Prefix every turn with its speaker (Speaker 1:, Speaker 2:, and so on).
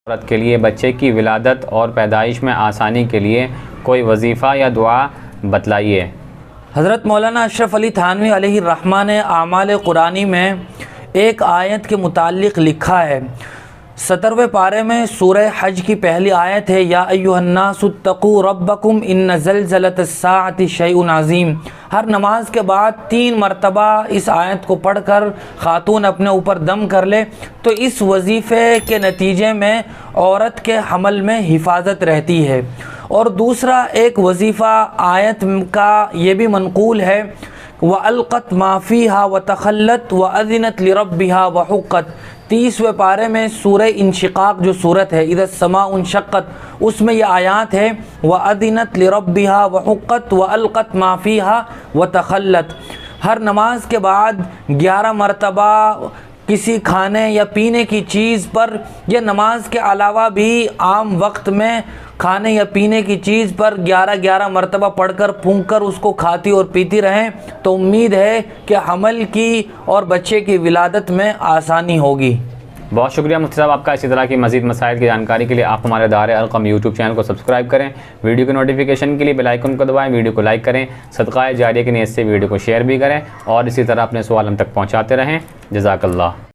Speaker 1: औरत के लिए बच्चे की विलादत और पैदाइश में आसानी के लिए कोई वजीफ़ा या दुआ बतलाइए।
Speaker 2: हज़रत मौलाना अशरफ अली थानवी अलैहि रहमा ने आमाल कुरानी में एक आयत के मुताल्लिक़ लिखा है। 17वें पारे में सूरह हज की पहली आयत है, या अय्युहन्नासुत्तकू रब्बकुम इन्न ज़लज़लतस्साअति शैउन अज़ीम। हर नमाज के बाद 3 मरतबा इस आयत को पढ़कर ख़ातून अपने ऊपर दम कर ले तो इस वजीफ़े के नतीजे में औरत के हमल में हिफाजत रहती है। और दूसरा एक वजीफ़ा आयत का ये भी मनक़ूल है, व अलक़त माफ़ीहा व तख़ल्लत व अज़िनत लिरब्बिहा व हुक़्क़त। 30वें पारे में सूरह इंशिक़ाक़ जो सूरत है, इज़ा समाउ इंशक़्क़त, उसमें यह आयात है, व अज़िनत लिरब्बिहा व हुक़्क़त व अलक़त माफ़ीहा व तख़ल्लत। हर नमाज के बाद 11 मरतबा किसी खाने या पीने की चीज़ पर या नमाज के अलावा भी आम वक्त में खाने या पीने की चीज़ पर 11 मरतबा पढ़कर फूंक कर उसको खाती और पीती रहें तो उम्मीद है कि हमल की और बच्चे की विलादत में आसानी होगी।
Speaker 1: बहुत शुक्रिया मुफ्ती साहब आपका। इसी तरह की मज़ीद मसाइल की जानकारी के लिए आप हमारे दार अलक़म यूट्यूब चैनल को सब्सक्राइब करें, वीडियो के नोटिफिकेशन के लिए बेल आइकन को दबाएं, वीडियो को लाइक करें, सदक़ाए जारिया की नीयत से वीडियो को शेयर भी करें और इसी तरह अपने सवाल हम तक पहुँचाते रहें। जज़ाकल्लाह।